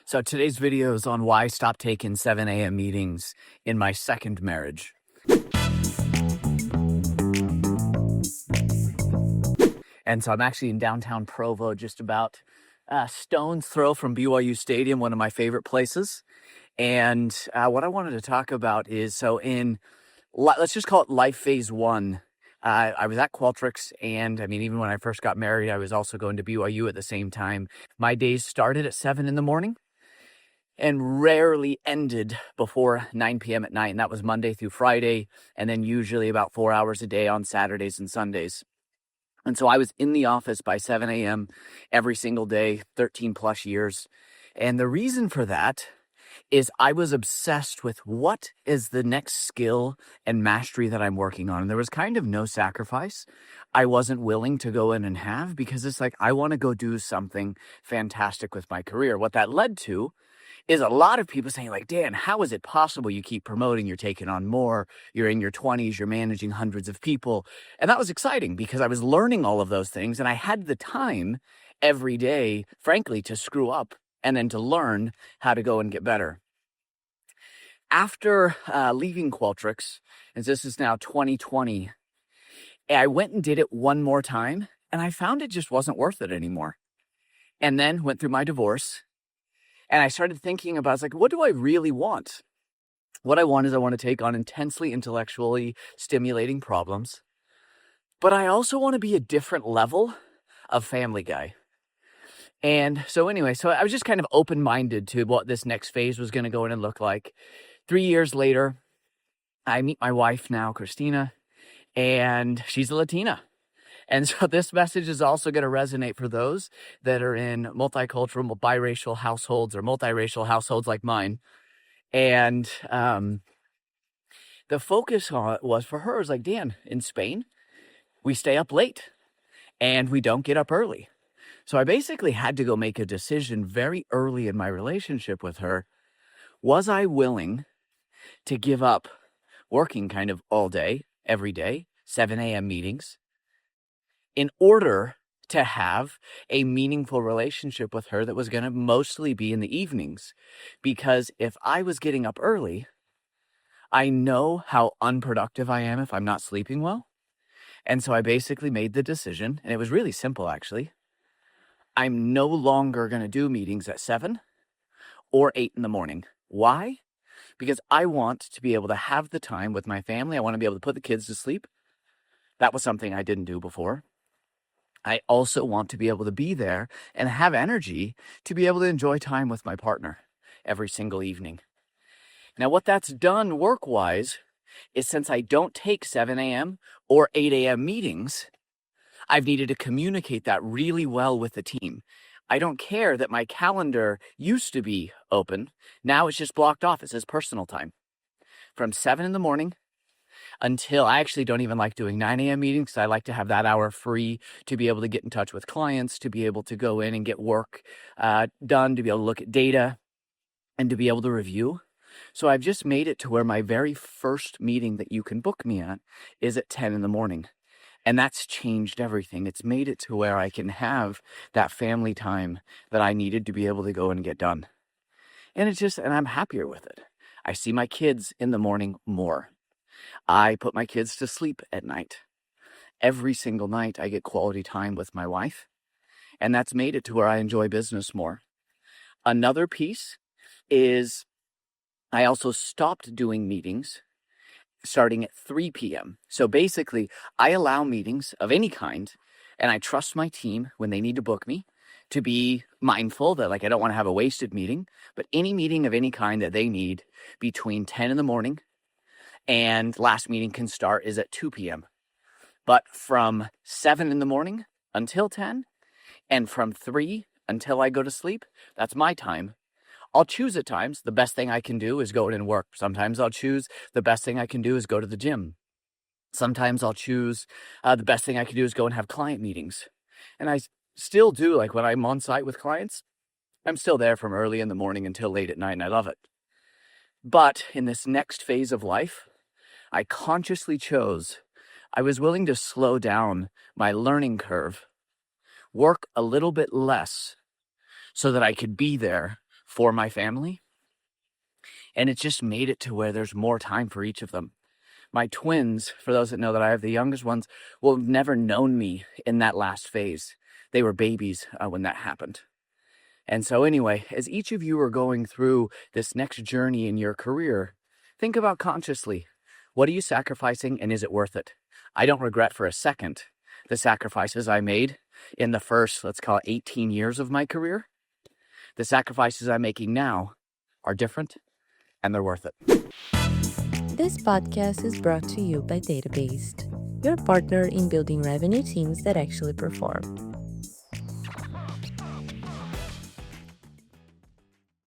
So today's video is on why I stopped taking 7 a.m. meetings in my second marriage. And so I'm actually in downtown Provo, just about a stone's throw from BYU Stadium, one of my favorite places. And what I wanted to talk about is, let's just call it life phase one. I was at Qualtrics, and I mean, even when I first got married, I was also going to BYU at the same time. My days started at 7 in the morning and rarely ended before 9 p.m. at night. And that was Monday through Friday, and then usually about 4 hours a day on Saturdays and Sundays. And so I was in the office by 7 a.m. every single day, 13 plus years. And the reason for that is I was obsessed with what is the next skill and mastery that I'm working on. And there was kind of no sacrifice I wasn't willing to go in and have, because it's like, I want to go do something fantastic with my career. What that led to is a lot of people saying, like, Dan, how is it possible you keep promoting, you're taking on more, you're in your 20s, you're managing hundreds of people? And that was exciting because I was learning all of those things, and I had the time every day, frankly, to screw up and then to learn how to go and get better. After leaving Qualtrics, and this is now 2020, I went and did it one more time, and I found it just wasn't worth it anymore. And then went through my divorce, and I started thinking about, like, what do I really want? What I want is I want to take on intensely intellectually stimulating problems, but I also want to be a different level of family guy. And so anyway, I was just kind of open-minded to what this next phase was going to go in and look like. 3 years later, I meet my wife now, Christina, and she's a Latina. And so this message is also going to resonate for those that are in multicultural, biracial households or multiracial households like mine. And the focus on it was for her is like, Dan, in Spain, we stay up late and we don't get up early. So I basically had to go make a decision very early in my relationship with her. Was I willing to give up working kind of all day, every day, 7 a.m. meetings, in order to have a meaningful relationship with her that was going to mostly be in the evenings? Because if I was getting up early, I know how unproductive I am if I'm not sleeping well. And so I basically made the decision, and it was really simple, actually. I'm no longer going to do meetings at 7 or 8 in the morning. Why? Because I want to be able to have the time with my family. I want to be able to put the kids to sleep. That was something I didn't do before. I also want to be able to be there and have energy to be able to enjoy time with my partner every single evening. Now, what that's done work-wise is, since I don't take 7 a.m. or 8 a.m. meetings, I've needed to communicate that really well with the team. I don't care that my calendar used to be open. Now it's just blocked off. It says personal time. From 7 in the morning until, I actually don't even like doing 9 a.m. meetings, because I like to have that hour free to be able to get in touch with clients, to be able to go in and get work done, to be able to look at data, and to be able to review. So I've just made it to where my very first meeting that you can book me at is at 10 in the morning. And that's changed everything. It's made it to where I can have that family time that I needed to be able to go and get done. And I'm happier with it. I see my kids in the morning more. I put my kids to sleep at night. Every single night I get quality time with my wife. And that's made it to where I enjoy business more. Another piece is I also stopped doing meetings starting at 3 p.m. So basically, I allow meetings of any kind, and I trust my team when they need to book me to be mindful that, like, I don't want to have a wasted meeting, but any meeting of any kind that they need between 10 in the morning and last meeting can start is at 2 p.m. But from 7 in the morning until 10, and from 3 until I go to sleep, that's my time. I'll choose at times. The best thing I can do is go in and work. Sometimes I'll choose the best thing I can do is go to the gym. Sometimes I'll choose the best thing I can do is go and have client meetings. And I still do, like, when I'm on site with clients, I'm still there from early in the morning until late at night, and I love it. But in this next phase of life, I consciously chose, I was willing to slow down my learning curve, work a little bit less so that I could be there for my family. And it just made it to where there's more time for each of them. My twins, for those that know that I have the youngest ones, will have never known me in that last phase. They were babies when that happened. And so anyway, as each of you are going through this next journey in your career, think about consciously, what are you sacrificing and is it worth it? I don't regret for a second the sacrifices I made in the first, let's call it 18 years of my career. The sacrifices I'm making now are different and they're worth it. This podcast is brought to you by Databased, your partner in building revenue teams that actually perform.